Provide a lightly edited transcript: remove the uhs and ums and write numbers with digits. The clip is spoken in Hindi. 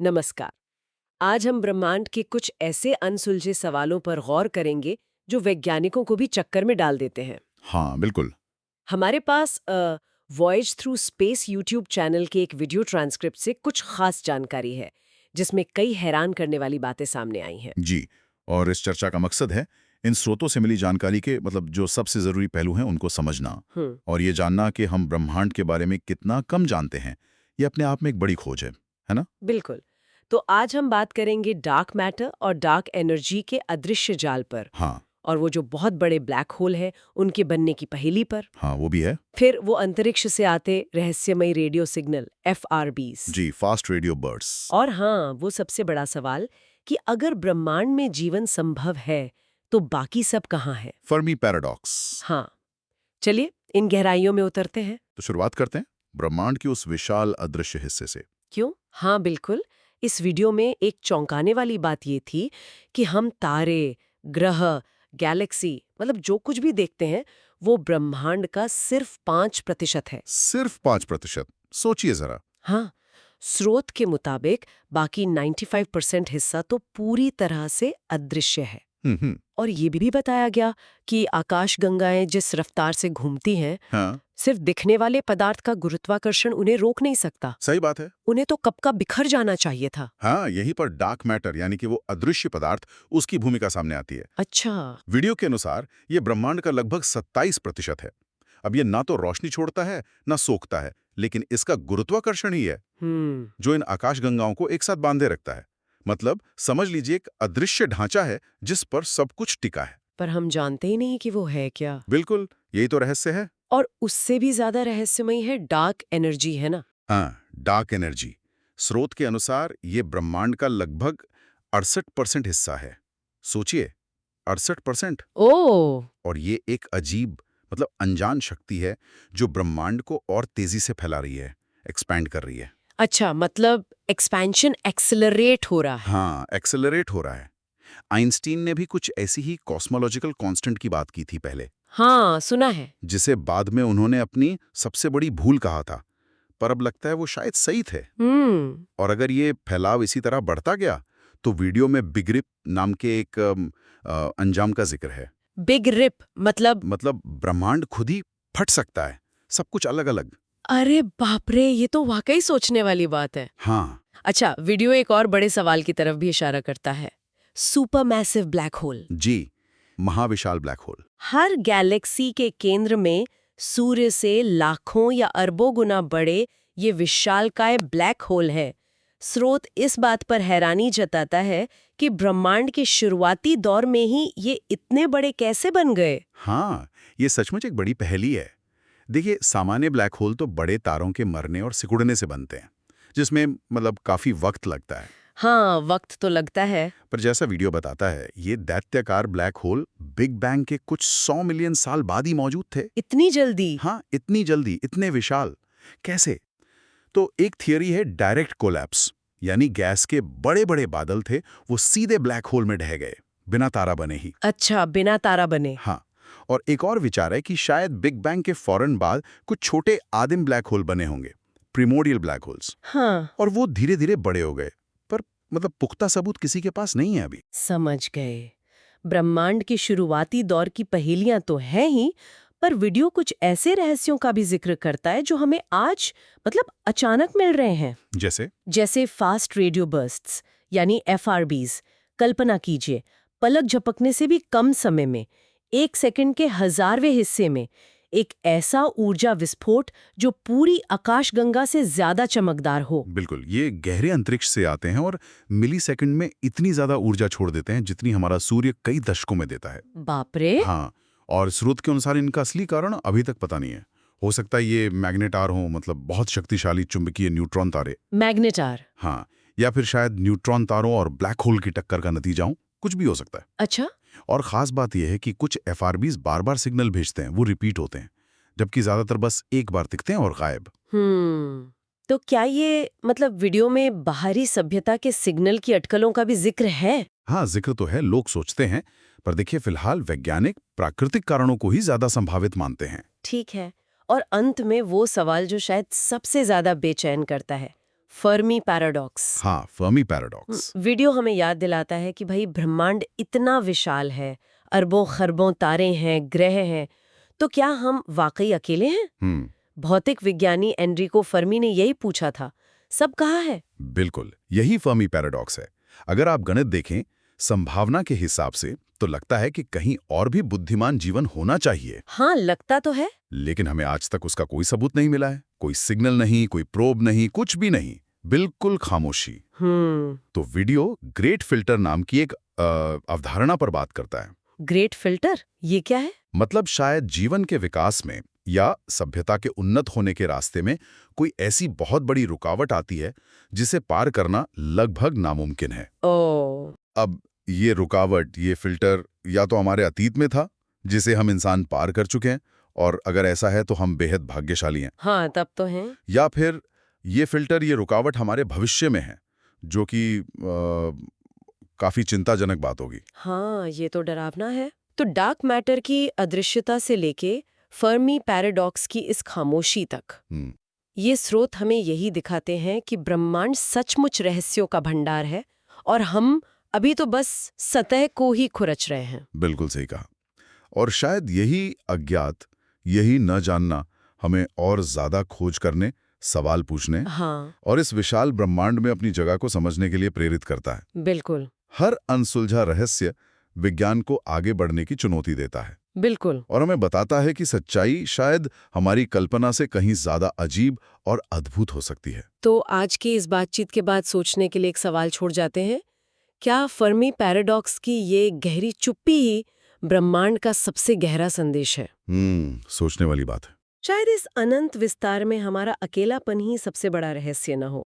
नमस्कार। आज हम ब्रह्मांड के कुछ ऐसे अनसुलझे सवालों पर गौर करेंगे जो वैज्ञानिकों को भी चक्कर में डाल देते हैं। हाँ, बिल्कुल। हमारे पास voyage through space YouTube channel के एक वीडियो ट्रांसक्रिप्ट से कुछ खास जानकारी है, जिसमें कई हैरान करने वाली बातें सामने आई हैं। जी, और इस चर्चा का मकसद है, इन स्रोतों से मिली जानकारी के जो सबसे ज़रूरी पहलू हैं, उनको समझना हम्म। और ये जानना कि हम ब्रह्मांड के बारे में कितना कम जानते हैं। ये अपने आप में एक बड़ी खोज है ना? बिल्कुल। तो आज हम बात करेंगे डार्क मैटर और डार्क एनर्जी के अदृश्य जाल पर, हाँ, और वो जो बहुत बड़े ब्लैक होल है उनके बनने की पहेली पर। हाँ, वो भी है। फिर वो अंतरिक्ष से आते रहस्यमयी रेडियो सिग्नल FRBs। जी, फास्ट रेडियो बर्ड्स। और हाँ, वो सबसे बड़ा सवाल कि अगर ब्रह्मांड में जीवन संभव है तो बाकी सब कहाँ है। Fermi paradox. हाँ, चलिए इन गहराइयों में उतरते हैं। तो शुरुआत करते हैं ब्रह्मांड के उस विशाल अदृश्य हिस्से से। क्यों? हाँ बिल्कुल। इस वीडियो में एक चौंकाने वाली बात ये थी कि हम तारे, ग्रह, गैलेक्सी मतलब जो कुछ भी देखते हैं वो ब्रह्मांड का सिर्फ 5% है। सिर्फ 5%। सोचिए जरा। हाँ, स्रोत के मुताबिक बाकी 95% हिस्सा तो पूरी तरह से अदृश्य है। हम्म। और ये भी बताया गया कि आकाशगंगाएं जिस रफ्तार से घूमती हैं, हाँ, सिर्फ दिखने वाले पदार्थ का गुरुत्वाकर्षण उन्हें रोक नहीं सकता। सही बात है। उन्हें तो कब का बिखर जाना चाहिए था। हाँ, यहीं पर डार्क मैटर यानी कि वो अदृश्य पदार्थ, उसकी भूमिका सामने आती है। अच्छा। वीडियो के अनुसार ये ब्रह्मांड का लगभग 27% है। अब ये ना तो रोशनी छोड़ता है ना सोखता है, लेकिन इसका गुरुत्वाकर्षण ही है जो इन आकाशगंगाओं को एक साथ बांधे रखता है। मतलब समझ लीजिए एक अदृश्य ढांचा है जिस पर सब कुछ टिका है। पर हम जानते ही नहीं कि वो है क्या। बिल्कुल, यही तो रहस्य है। और उससे भी ज्यादा रहस्यमयी है डार्क एनर्जी, है ना। हाँ, डार्क एनर्जी। स्रोत के अनुसार ये ब्रह्मांड का लगभग 68% हिस्सा है। सोचिए, 68%। ओह। और ये एक अजीब अनजान शक्ति है जो ब्रह्मांड को और तेजी से फैला रही है, एक्सपैंड कर रही है। अच्छा, मतलब एक्सपेंशन एक्सेलरेट हो रहा है। हाँ, एक्सेलरेट हो रहा है। आइंस्टीन ने भी कुछ ऐसी ही कॉस्मोलॉजिकल कांस्टेंट की बात की थी पहले, हाँ, सुना है। जिसे बाद में उन्होंने अपनी सबसे बड़ी भूल कहा था। पर अब लगता है वो शायद सही थे। और अगर ये फैलाव इसी तरह बढ़ता गया तो वीडियो में बिग रिप नाम के एक अंजाम का जिक्र है। बिग रिप मतलब? ब्रह्मांड खुद ही फट सकता है, सब कुछ अलग अलग। अरे बाप रे, ये तो वाकई सोचने वाली बात है। हाँ। अच्छा, वीडियो एक और बड़े सवाल की तरफ भी इशारा करता है। Super massive black hole. जी, महाविशाल ब्लैक होल। हर गैलेक्सी के केंद्र में सूर्य से लाखों या अरबों गुना बड़े ये विशालकाय ब्लैक होल है। स्रोत इस बात पर हैरानी जताता है कि ब्रह्मांड के शुरुआती दौर में ही ये इतने बड़े कैसे बन गए। हाँ, ये सचमुच एक बड़ी पहेली है। देखिए, सामान्य ब्लैक होल तो बड़े तारों के मरने और सिकुड़ने से बनते हैं, जिसमें काफी वक्त लगता है। हाँ, वक्त तो लगता है। पर जैसा वीडियो बताता है, ये दैत्याकार ब्लैक होल बिग बैंग के कुछ 100 मिलियन साल बाद ही मौजूद थे। इतनी जल्दी? हाँ, इतनी जल्दी, इतने विशाल। कैसे? तो एक थियरी है डायरेक्ट कोलैप्स, यानी गैस के बड़े बड़े बादल थे, वो सीधे ब्लैक होल में ढह गए, बिना तारा बने ही। अच्छा, बिना तारा बने। हाँ, और एक और विचार है कि शायद बिग बैंग के फौरन बाद कुछ छोटे आदिम ब्लैक होल बने होंगे, प्रिमोडियल ब्लैक होल्स। हाँ, और वो धीरे धीरे बड़े हो गए। पर पुख्ता सबूत किसी के पास नहीं है अभी। समझ गए। ब्रह्मांड की शुरुआती दौर की पहेलियां तो हैं ही, पर वीडियो कुछ ऐसे रहस्यों का भी जिक्र करता है जो हमें आज अचानक मिल रहे हैं। जैसे फास्ट रेडियो बर्स्ट्स यानी FRBs। कल्पना कीजिए, पलक झपकने से भी कम समय में, 1 सेकंड के 1000वें हिस्से में, एक ऐसा ऊर्जा विस्फोट जो पूरी आकाशगंगा से ज्यादा चमकदार हो। बिल्कुल, ये गहरे अंतरिक्ष से आते हैं और मिलीसेकंड में इतनी ज्यादा ऊर्जा छोड़ देते हैं जितनी हमारा सूर्य कई दशकों में देता है। बाप रे। हाँ, और स्रोत के अनुसार इनका असली कारण अभी तक पता नहीं है। हो सकता है ये मैग्नेटार हो, बहुत शक्तिशाली चुंबकीय न्यूट्रॉन तारे। मैग्नेटार? हाँ, या फिर शायद न्यूट्रॉन तारों और ब्लैक होल की टक्कर का नतीजा हो, कुछ भी हो सकता है। अच्छा। और खास बात यह है कि कुछ FRBs बार बार सिग्नल भेजते हैं, वो रिपीट होते हैं, जबकि ज्यादातर बस एक बार दिखते हैं और गायब। तो क्या ये वीडियो में बाहरी सभ्यता के सिग्नल की अटकलों का भी जिक्र है? हाँ, जिक्र तो है, लोग सोचते हैं। पर देखिए, फिलहाल वैज्ञानिक प्राकृतिक कारणों को ही ज्यादा संभावित मानते हैं। ठीक है। और अंत में वो सवाल जो शायद सबसे ज्यादा बेचैन करता है, फर्मी पैराडॉक्स। हाँ, फर्मी पैराडॉक्स। वीडियो हमें याद दिलाता है कि भाई ब्रह्मांड इतना विशाल है, अरबों खरबों तारे हैं, ग्रह हैं, तो क्या हम वाकई अकेले हैं? भौतिक विज्ञानी एनरिको फर्मी ने यही पूछा था। सब कहा है। बिल्कुल, यही फर्मी पैराडॉक्स है। अगर आप गणित देखें संभावना के हिसाब से तो लगता है कि कहीं और भी बुद्धिमान जीवन होना चाहिए। हाँ, लगता तो है। लेकिन हमें आज तक उसका कोई सबूत नहीं मिला है। कोई सिग्नल नहीं, कोई प्रोब नहीं, कुछ भी नहीं, बिल्कुल खामोशी। तो वीडियो ग्रेट फिल्टर नाम की एक अवधारणा पर बात करता है। ग्रेट फिल्टर, ये क्या है? मतलब शायद जीवन के विकास में या सभ्यता के उन्नत होने के रास्ते में कोई ऐसी बहुत बड़ी रुकावट आती है जिसे पार करना लगभग नामुमकिन है। अब ये रुकावट, ये फिल्टर या तो हमारे अतीत में था जिसे हम इंसान पार कर चुके हैं, और अगर ऐसा है तो हम बेहद भाग्यशाली हैं। हाँ, तब तो हैं। या फिर ये फिल्टर, ये रुकावट हमारे भविष्य में है, जो कि काफी चिंताजनक बात होगी। हाँ, ये तो डरावना है। तो डार्क मैटर की अदृश्यता से लेके फर्मी पैराडॉक्स की इस खामोशी तक, ये स्रोत हमें यही दिखाते हैं कि ब्रह्मांड सचमुच रहस्यों का भंडार है और हम अभी तो बस सतह को ही खुरच रहे हैं। बिल्कुल सही कहा। और शायद यही अज्ञात, यही न जानना हमें और ज्यादा खोज करने, सवाल पूछने, और इस विशाल ब्रह्मांड में अपनी जगह को समझने के लिए प्रेरित करता है। बिल्कुल। हर अनसुलझा रहस्य विज्ञान को आगे बढ़ने की चुनौती देता है। बिल्कुल। और हमें बताता है कि सच्चाई शायद हमारी कल्पना से कहीं ज्यादा अजीब और अद्भुत हो सकती है। तो आज की इस बातचीत के बाद सोचने के लिए एक सवाल छोड़ जाते हैं। क्या फर्मी पैराडॉक्स की ये गहरी चुप्पी ही ब्रह्मांड का सबसे गहरा संदेश है? सोचने वाली बात है। शायद इस अनंत विस्तार में हमारा अकेलापन ही सबसे बड़ा रहस्य न हो।